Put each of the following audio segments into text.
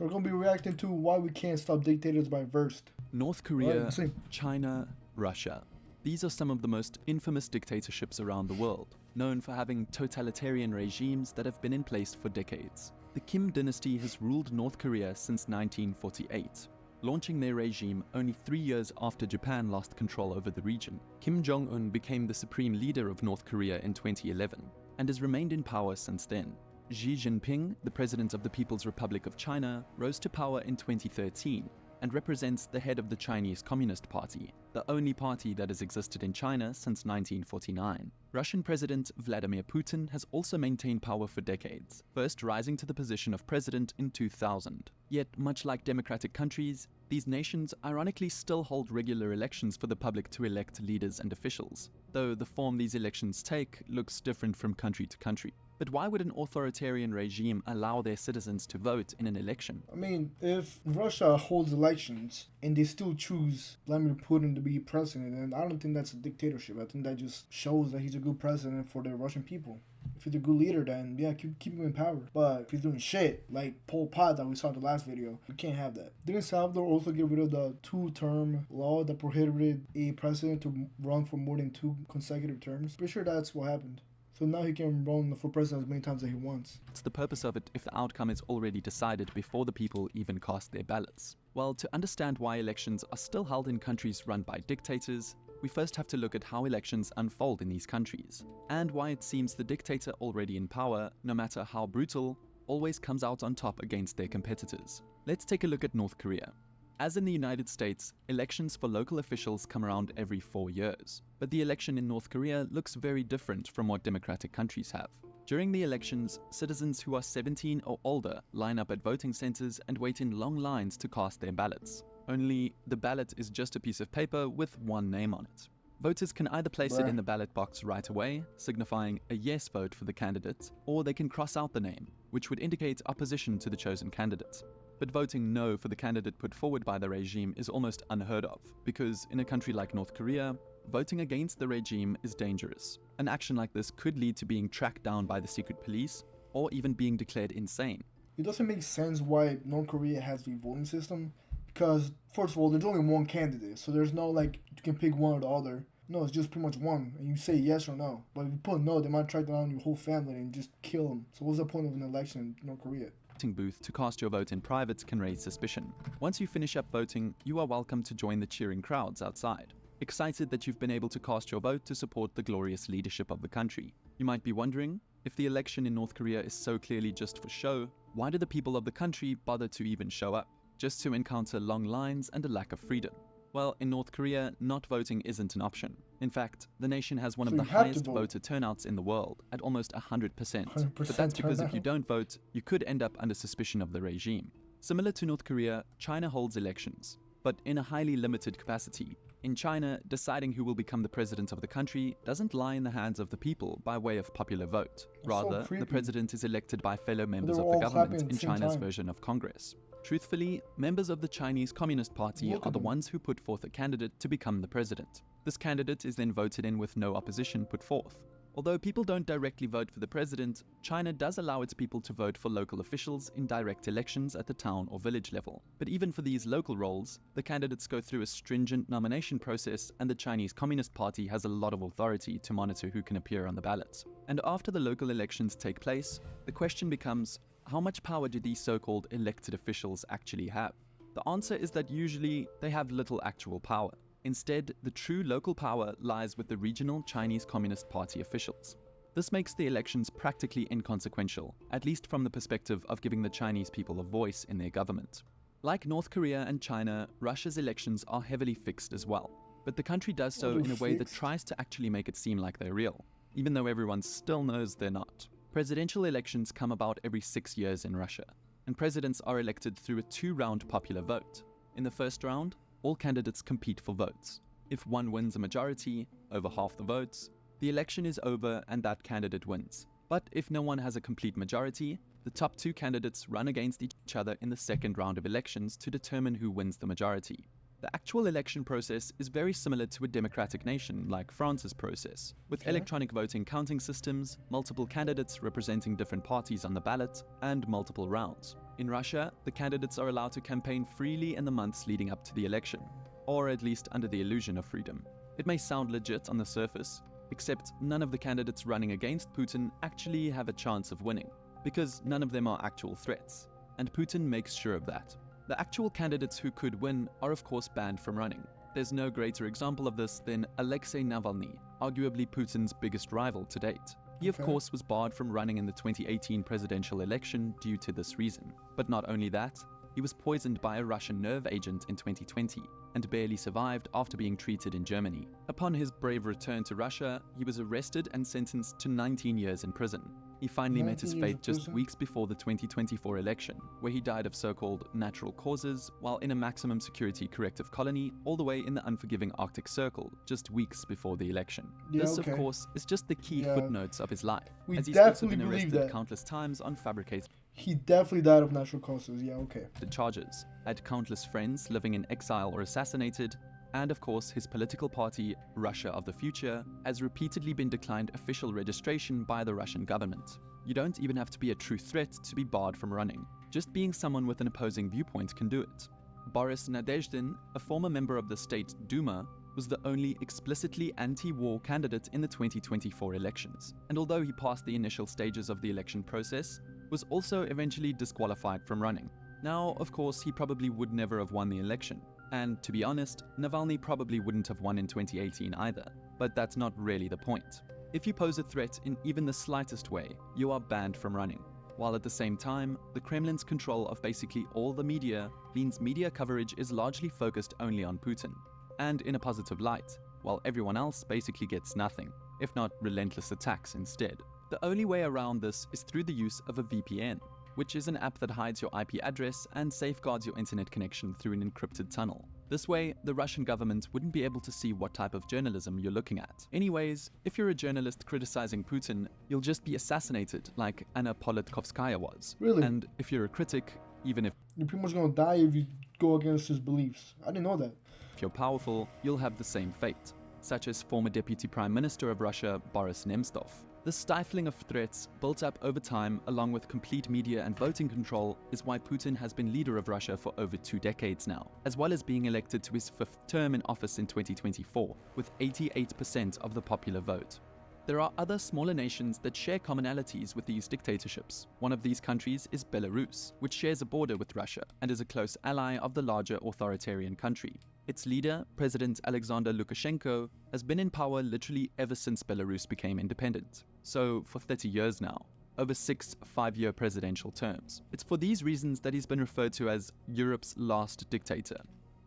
So we're going to be reacting to why we can't stop dictators by verse. North Korea, Right, China, Russia. These are some of the most infamous dictatorships around the world, known for having totalitarian regimes that have been in place for decades. The Kim dynasty has ruled North Korea since 1948, launching their regime only 3 years after Japan lost control over the region. Kim Jong-un became the supreme leader of North Korea in 2011 and has remained in power since then. Xi Jinping, the president of the People's Republic of China, rose to power in 2013 and represents the head of the Chinese Communist Party, the only party that has existed in China since 1949. Russian President Vladimir Putin has also maintained power for decades, first rising to the position of president in 2000. Yet, much like democratic countries, these nations ironically still hold regular elections for the public to elect leaders and officials, though the form these elections take looks different from country to country. But why would an authoritarian regime allow their citizens to vote in an election? I mean, if Russia holds elections and they still choose Vladimir Putin to be president, then I don't think that's a dictatorship. I think that just shows that he's a good president for the Russian people. If he's a good leader, then yeah, keep him in power. But if he's doing shit like Pol Pot that we saw in the last video, you can't have that. Didn't Salvador also get rid of the 2-term law that prohibited a president to run for more than 2 consecutive terms? Pretty sure that's what happened. So now he can run for president as many times as he wants. What's the purpose of it if the outcome is already decided before the people even cast their ballots? Well, to understand why elections are still held in countries run by dictators, we first have to look at how elections unfold in these countries, and why it seems the dictator already in power, no matter how brutal, always comes out on top against their competitors. Let's take a look at North Korea. As in the United States, elections for local officials come around every 4 years. But the election in North Korea looks very different from what democratic countries have. During the elections, citizens who are 17 or older line up at voting centers and wait in long lines to cast their ballots. Only, the ballot is just a piece of paper with one name on it. Voters can either place it in the ballot box right away, signifying a yes vote for the candidate, or they can cross out the name, which would indicate opposition to the chosen candidate. But voting no for the candidate put forward by the regime is almost unheard of, because in a country like North Korea, voting against the regime is dangerous. An action like this could lead to being tracked down by the secret police, or even being declared insane. It doesn't make sense why North Korea has the voting system, because first of all, there's only one candidate, so there's no like you can pick one or the other. No, it's just pretty much one, and you say yes or no. But if you put no, they might track down your whole family and just kill them. So what's the point of an election in North Korea? Booth to cast your vote in private can raise suspicion. Once you finish up voting, you are welcome to join the cheering crowds outside, excited that you've been able to cast your vote to support the glorious leadership of the country. You might be wondering, if the election in North Korea is so clearly just for show, why do the people of the country bother to even show up? Just to encounter long lines and a lack of freedom? Well, in North Korea, not voting isn't an option. In fact, the nation has one of the highest voter turnouts in the world, at almost 100%. But that's because if you don't vote, you could end up under suspicion of the regime. Similar to North Korea, China holds elections, but in a highly limited capacity. In China, deciding who will become the president of the country doesn't lie in the hands of the people by way of popular vote. Rather, the president is elected by fellow members of the government in China's version of Congress. Truthfully, members of the Chinese Communist Party are the ones who put forth a candidate to become the president. This candidate is then voted in with no opposition put forth. Although people don't directly vote for the president, China does allow its people to vote for local officials in direct elections at the town or village level. But even for these local roles, the candidates go through a stringent nomination process, and the Chinese Communist Party has a lot of authority to monitor who can appear on the ballots. And after the local elections take place, the question becomes, how much power do these so-called elected officials actually have? The answer is that usually they have little actual power. Instead, the true local power lies with the regional Chinese Communist Party officials. This makes the elections practically inconsequential, at least from the perspective of giving the Chinese people a voice in their government. Like North Korea and China, Russia's elections are heavily fixed as well. But the country does so in a way that tries to actually make it seem like they're real, even though everyone still knows they're not. Presidential elections come about every 6 years in Russia, and presidents are elected through a 2-round popular vote. In the first round, all candidates compete for votes. If one wins a majority, over half the votes, the election is over and that candidate wins. But if no one has a complete majority, the top 2 candidates run against each other in the second round of elections to determine who wins the majority. The actual election process is very similar to a democratic nation like France's process, with Okay. electronic voting counting systems, multiple candidates representing different parties on the ballot, and multiple rounds. In Russia, the candidates are allowed to campaign freely in the months leading up to the election, or at least under the illusion of freedom. It may sound legit on the surface, except none of the candidates running against Putin actually have a chance of winning, because none of them are actual threats, and Putin makes sure of that. The actual candidates who could win are of course banned from running. There's no greater example of this than Alexei Navalny, arguably Putin's biggest rival to date. He of Okay. course was barred from running in the 2018 presidential election due to this reason. But not only that, he was poisoned by a Russian nerve agent in 2020 and barely survived after being treated in Germany. Upon his brave return to Russia, he was arrested and sentenced to 19 years in prison. He finally met his 19 years fate in just prison? weeks before the 2024 election, where he died of so-called natural causes while in a maximum security corrective colony all the way in the unforgiving Arctic Circle just weeks before the election. Yeah, This, okay. of course, is just the key Yeah. footnotes of his life, We as he's also definitely been believe arrested that. countless times on fabricated He definitely died of natural causes. Yeah, okay. charges, had countless friends living in exile or assassinated, and of course his political party, Russia of the Future, has repeatedly been declined official registration by the Russian government. You don't even have to be a true threat to be barred from running. Just being someone with an opposing viewpoint can do it. Boris Nadezhdin, a former member of the State Duma, was the only explicitly anti-war candidate in the 2024 elections, and although he passed the initial stages of the election process, was also eventually disqualified from running. Now, of course, he probably would never have won the election, and to be honest, Navalny probably wouldn't have won in 2018 either, but that's not really the point. If you pose a threat in even the slightest way, you are banned from running. While at the same time, the Kremlin's control of basically all the media means media coverage is largely focused only on Putin, and in a positive light, while everyone else basically gets nothing, if not relentless attacks instead. The only way around this is through the use of a VPN, which is an app that hides your IP address and safeguards your internet connection through an encrypted tunnel. This way, the Russian government wouldn't be able to see what type of journalism you're looking at. Anyways, if you're a journalist criticizing Putin, you'll just be assassinated like Anna Politkovskaya was. Really? And if you're a critic, even if You're pretty much gonna die if you go against his beliefs. I didn't know that. you're powerful, you'll have the same fate, such as former Deputy Prime Minister of Russia Boris Nemtsov. The stifling of threats built up over time along with complete media and voting control is why Putin has been leader of Russia for over 2 decades now, as well as being elected to his 5th term in office in 2024 with 88% of the popular vote. There are other smaller nations that share commonalities with these dictatorships. One of these countries is Belarus, which shares a border with Russia and is a close ally of the larger authoritarian country. Its leader, President Alexander Lukashenko, has been in power literally ever since Belarus became independent. So, for 30 years now, over 6 5-year presidential terms. It's for these reasons that he's been referred to as Europe's last dictator.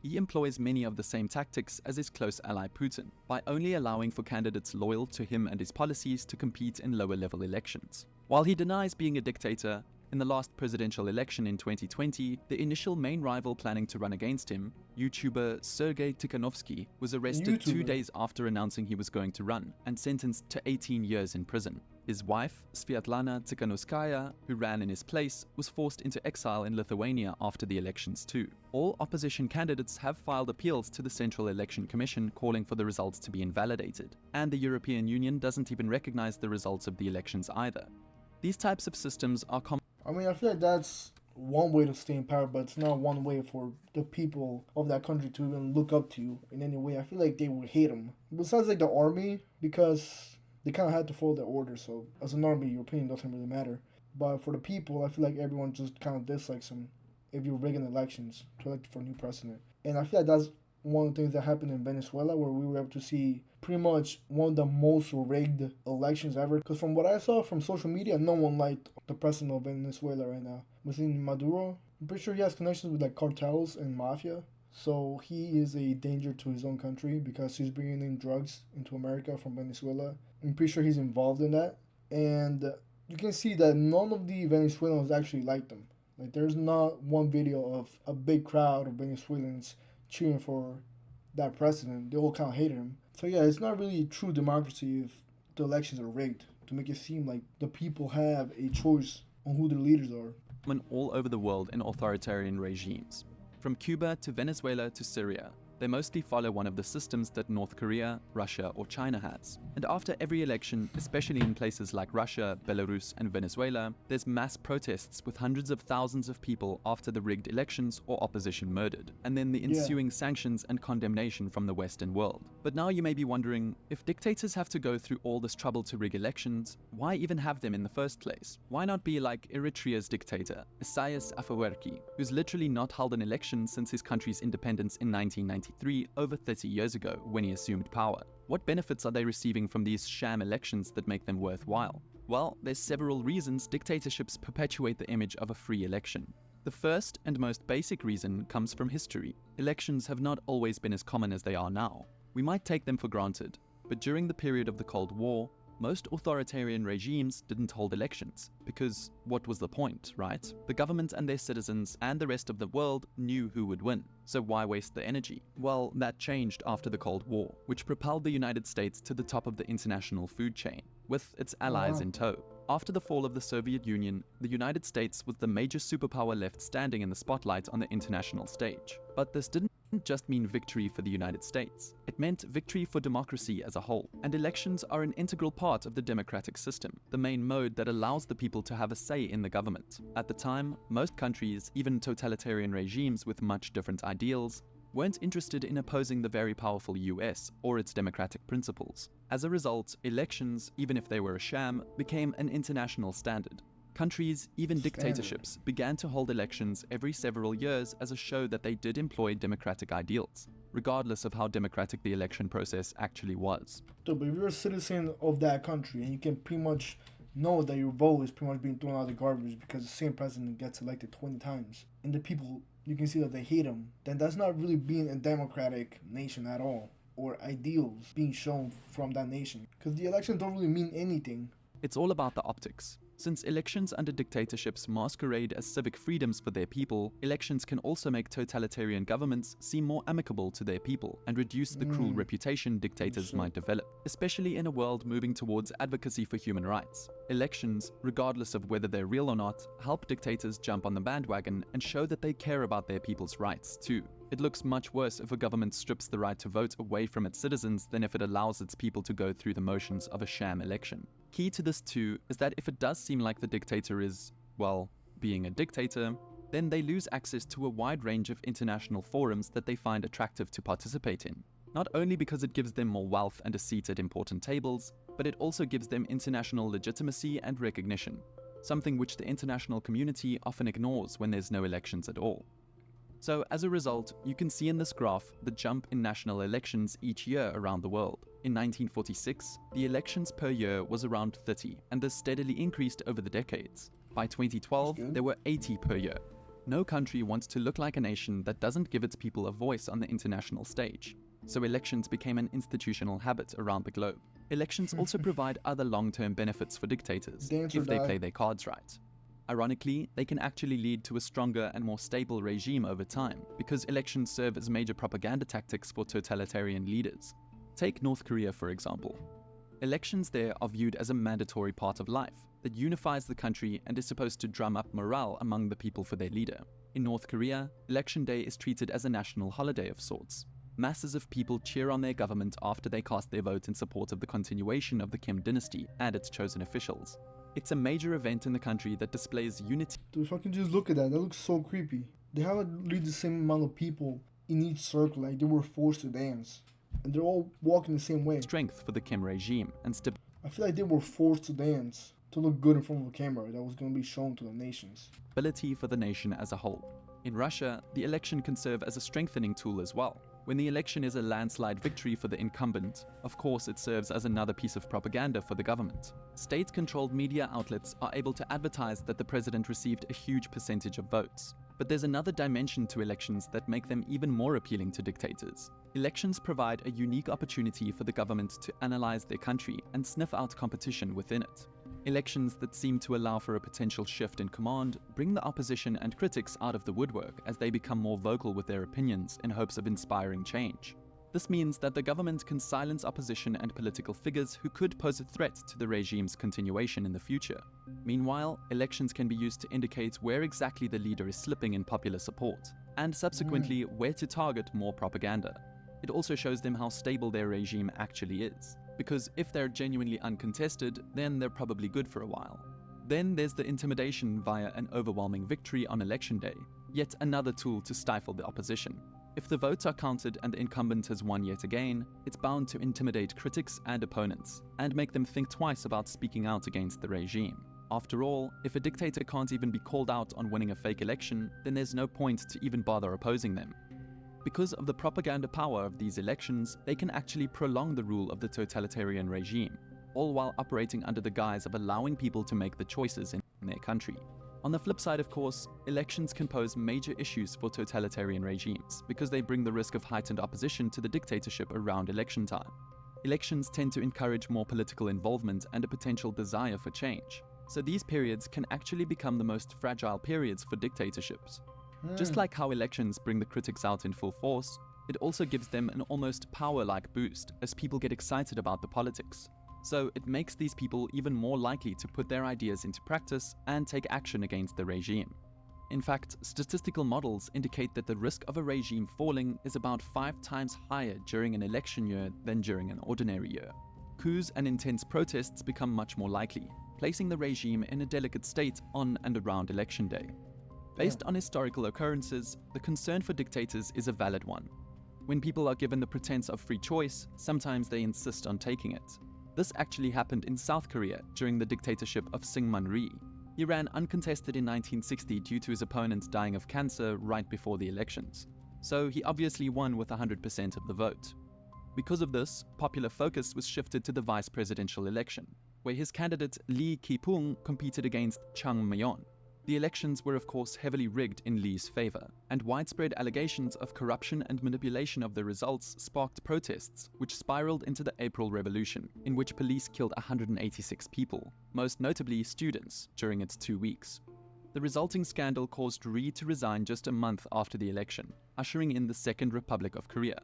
He employs many of the same tactics as his close ally Putin, by only allowing for candidates loyal to him and his policies to compete in lower-level elections. While he denies being a dictator, in the last presidential election in 2020, the initial main rival planning to run against him, YouTuber Sergei Tikhanovsky, was arrested 2 YouTuber. days after announcing he was going to run and sentenced to 18 years in prison. His wife, Sviatlana Tikhanovskaya, who ran in his place, was forced into exile in Lithuania after the elections too. All opposition candidates have filed appeals to the Central Election Commission calling for the results to be invalidated, and the European Union doesn't even recognize the results of the elections either. These types of systems are common. I mean, I feel like that's one way to stay in power, but it's not one way for the people of that country to even look up to you in any way. I feel like they would hate him. Besides, like the army, because they kind of had to follow their orders. So as an army, your opinion doesn't really matter. But for the people, I feel like everyone just kind of dislikes him if you're rigging elections to elect for a new president. And I feel like that's one of the things that happened in Venezuela, where we were able to see pretty much one of the most rigged elections ever. Because from what I saw from social media, no one liked the president of Venezuela right now. Was in Maduro. I'm pretty sure he has connections with like cartels and mafia. So he is a danger to his own country because he's bringing in drugs into America from Venezuela. I'm pretty sure he's involved in that. And you can see that none of the Venezuelans actually liked him. Like there's not one video of a big crowd of Venezuelans cheering for that president. They all kind of hated him. So yeah, it's not really true democracy if the elections are rigged to make it seem like the people have a choice on who their leaders are. All over the world in authoritarian regimes. From Cuba to Venezuela to Syria, They mostly follow one of the systems that North Korea, Russia, or China has. And after every election, especially in places like Russia, Belarus, and Venezuela, there's mass protests with hundreds of thousands of people after the rigged elections or opposition murdered, and then the ensuing sanctions and condemnation from the Western world. But now you may be wondering, if dictators have to go through all this trouble to rig elections, why even have them in the first place? Why not be like Eritrea's dictator, Isaias Afewerki, who's literally not held an election since his country's independence in 1993, over 30 years ago, when he assumed power? What benefits are they receiving from these sham elections that make them worthwhile? Well, there's several reasons dictatorships perpetuate the image of a free election. The first and most basic reason comes from history. Elections have not always been as common as they are now. We might take them for granted, but during the period of the Cold War, most authoritarian regimes didn't hold elections, because what was the point, right? The government and their citizens and the rest of the world knew who would win, so why waste the energy? Well, that changed after the Cold War, which propelled the United States to the top of the international food chain, with its allies in tow. After the fall of the Soviet Union, the United States was the major superpower left standing in the spotlight on the international stage. But this didn't just mean victory for the United States. It meant victory for democracy as a whole. And elections are an integral part of the democratic system, the main mode that allows the people to have a say in the government. At the time, most countries, even totalitarian regimes with much different ideals, weren't interested in opposing the very powerful US or its democratic principles. As a result, elections, even if they were a sham, became an international standard. Countries, even dictatorships, began to hold elections every several years as a show that they did employ democratic ideals, regardless of how democratic the election process actually was. So, but if you're a citizen of that country and you can pretty much know that your vote is pretty much being thrown out of the garbage because the same president gets elected 20 times, and the people, you can see that they hate him, then that's not really being a democratic nation at all, or ideals being shown from that nation, because the elections don't really mean anything. It's all about the optics. Since elections under dictatorships masquerade as civic freedoms for their people, elections can also make totalitarian governments seem more amicable to their people and reduce the cruel reputation dictators might develop, especially in a world moving towards advocacy for human rights. Elections, regardless of whether they're real or not, help dictators jump on the bandwagon and show that they care about their people's rights too. It looks much worse if a government strips the right to vote away from its citizens than if it allows its people to go through the motions of a sham election. Key to this too is that if it does seem like the dictator is, well, being a dictator, then they lose access to a wide range of international forums that they find attractive to participate in. Not only because it gives them more wealth and a seat at important tables, but it also gives them international legitimacy and recognition, something which the international community often ignores when there's no elections at all. So as a result, you can see in this graph the jump in national elections each year around the world. In 1946, the elections per year was around 30, and this steadily increased over the decades. By 2012, there were 80 per year. No country wants to look like a nation that doesn't give its people a voice on the international stage. So elections became an institutional habit around the globe. Elections also provide other long-term benefits for dictators, if they play their cards right. Ironically, they can actually lead to a stronger and more stable regime over time, because elections serve as major propaganda tactics for totalitarian leaders. Take North Korea, for example. Elections there are viewed as a mandatory part of life that unifies the country and is supposed to drum up morale among the people for their leader. In North Korea, Election Day is treated as a national holiday of sorts. Masses of people cheer on their government after they cast their vote in support of the continuation of the Kim dynasty and its chosen officials. It's a major event in the country that displays unity. Dude, fucking just look at that. That looks so creepy. They have at least the same amount of people in each circle, like they were forced to dance. And they're all walking the same way. Strength for the Kim regime and I feel like they were forced to dance to look good in front of a camera that was going to be shown to the nations. stability for the nation as a whole. In Russia, the election can serve as a strengthening tool as well. When the election is a landslide victory for the incumbent, of course it serves as another piece of propaganda for the government. State-controlled media outlets are able to advertise that the president received a huge percentage of votes. But there's another dimension to elections that make them even more appealing to dictators. Elections provide a unique opportunity for the government to analyze their country and sniff out competition within it. Elections that seem to allow for a potential shift in command bring the opposition and critics out of the woodwork as they become more vocal with their opinions in hopes of inspiring change. This means that the government can silence opposition and political figures who could pose a threat to the regime's continuation in the future. Meanwhile, elections can be used to indicate where exactly the leader is slipping in popular support. and subsequently where to target more propaganda. It also shows them how stable their regime actually is, because if they're genuinely uncontested, then they're probably good for a while. Then there's the intimidation via an overwhelming victory on election day, yet another tool to stifle the opposition. If the votes are counted and the incumbent has won yet again, it's bound to intimidate critics and opponents, and make them think twice about speaking out against the regime. After all, if a dictator can't even be called out on winning a fake election, then there's no point to even bother opposing them. Because of the propaganda power of these elections, they can actually prolong the rule of the totalitarian regime, all while operating under the guise of allowing people to make the choices in their country. On the flip side, of course, elections can pose major issues for totalitarian regimes because they bring the risk of heightened opposition to the dictatorship around election time. Elections tend to encourage more political involvement and a potential desire for change, so these periods can actually become the most fragile periods for dictatorships. Just like how elections bring the critics out in full force, it also gives them an almost power-like boost as people get excited about the politics. So it makes these people even more likely to put their ideas into practice and take action against the regime. In fact, statistical models indicate that the risk of a regime falling is about 5 times higher during an election year than during an ordinary year. Coups and intense protests become much more likely, placing the regime in a delicate state on and around election day. Based on historical occurrences, the concern for dictators is a valid one. When people are given the pretense of free choice, sometimes they insist on taking it. This actually happened in South Korea during the dictatorship of Syngman Rhee. He ran uncontested in 1960 due to his opponent dying of cancer right before the elections. So he obviously won with 100% of the vote. Because of this, popular focus was shifted to the vice presidential election, where his candidate Lee Ki-pung competed against Chung Myon. The elections were of course heavily rigged in Lee's favor, and widespread allegations of corruption and manipulation of the results sparked protests, which spiraled into the April Revolution, in which police killed 186 people, most notably students, during its 2 weeks. The resulting scandal caused Rhee to resign just a month after the election, ushering in the Second Republic of Korea.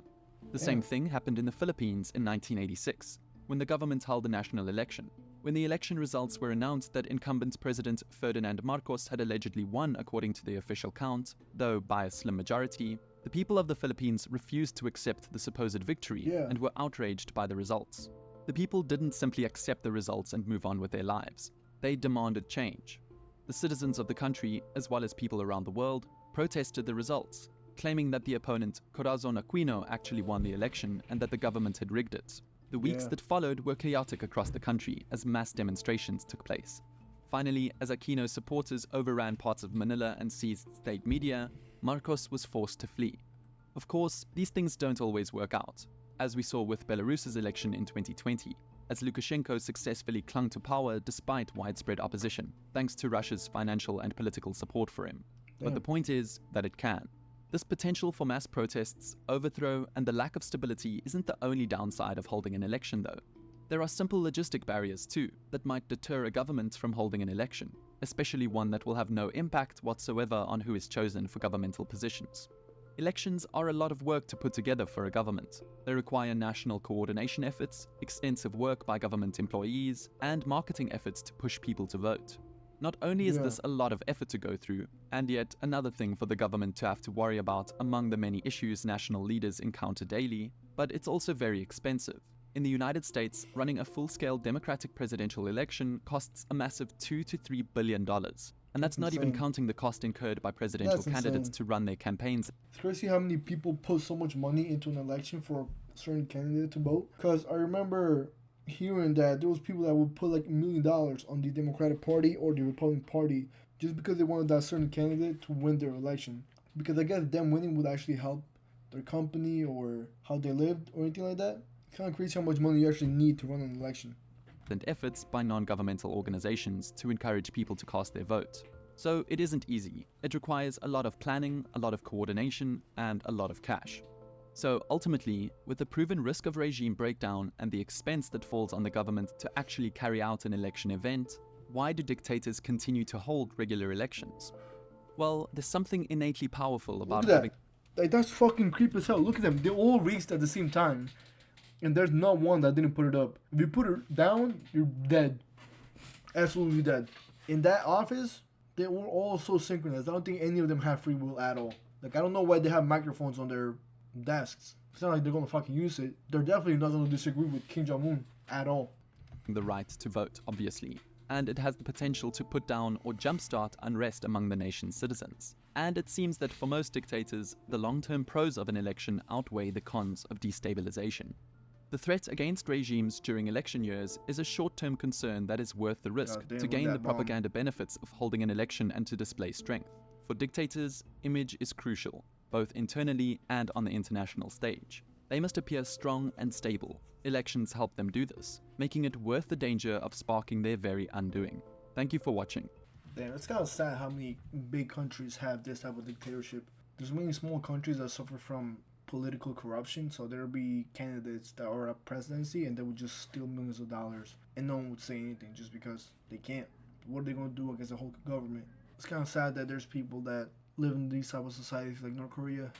The same thing happened in the Philippines in 1986, when the government held a national election. When the election results were announced that incumbent President Ferdinand Marcos had allegedly won according to the official count, though by a slim majority, the people of the Philippines refused to accept the supposed victory and were outraged by the results. The people didn't simply accept the results and move on with their lives. They demanded change. The citizens of the country, as well as people around the world, protested the results, claiming that the opponent, Corazon Aquino, actually won the election and that the government had rigged it. The weeks that followed were chaotic across the country as mass demonstrations took place. Finally, as Aquino's supporters overran parts of Manila and seized state media, Marcos was forced to flee. Of course, these things don't always work out, as we saw with Belarus's election in 2020, as Lukashenko successfully clung to power despite widespread opposition, thanks to Russia's financial and political support for him. But the point is that it can. This potential for mass protests, overthrow, and the lack of stability isn't the only downside of holding an election though. There are simple logistic barriers too that might deter a government from holding an election, especially one that will have no impact whatsoever on who is chosen for governmental positions. Elections are a lot of work to put together for a government. They require national coordination efforts, extensive work by government employees, and marketing efforts to push people to vote. Not only is this a lot of effort to go through, and yet another thing for the government to have to worry about among the many issues national leaders encounter daily, but it's also very expensive. In the United States, running a full-scale democratic presidential election costs a massive $2 to $3 billion. And that's not even counting the cost incurred by presidential candidates to run their campaigns. It's crazy how many people put so much money into an election for a certain candidate to vote. Because I remember hearing that there was people that would put like $1 million on the Democratic Party or the Republican Party just because they wanted that certain candidate to win their election. Because I guess them winning would actually help their company or how they lived or anything like that. It's kind of crazy how much money you actually need to run an election. And efforts by non-governmental organizations to encourage people to cast their vote. So it isn't easy. It requires a lot of planning, a lot of coordination, and a lot of cash. So ultimately, with the proven risk of regime breakdown and the expense that falls on the government to actually carry out an election event, why do dictators continue to hold regular elections? Well, there's something innately powerful about having... Like, that's fucking creepy as hell. Look at them. They all raced at the same time. And there's not one that didn't put it up. If you put it down, you're dead. Absolutely dead. In that office, they were all so synchronized. I don't think any of them have free will at all. Like, I don't know why they have microphones on their desks. It's not like they're gonna fucking use it. They're definitely not gonna disagree with Kim Jong Un at all. The right to vote, obviously, and it has the potential to put down or jumpstart unrest among the nation's citizens. And it seems that for most dictators, the long-term pros of an election outweigh the cons of destabilization. The threat against regimes during election years is a short-term concern that is worth the risk Goddamn, to with gain that the bomb. propaganda benefits of holding an election and to display strength. For dictators, image is crucial, both internally and on the international stage. They must appear strong and stable. Elections help them do this, making it worth the danger of sparking their very undoing. Thank you for watching. Damn, it's kind of sad how many big countries have this type of dictatorship. There's many small countries that suffer from political corruption, so there'll be candidates that are up presidency and they would just steal millions of dollars and no one would say anything just because they can't. What are they gonna do against the whole government? It's kind of sad that there's people that live in these type of societies like North Korea.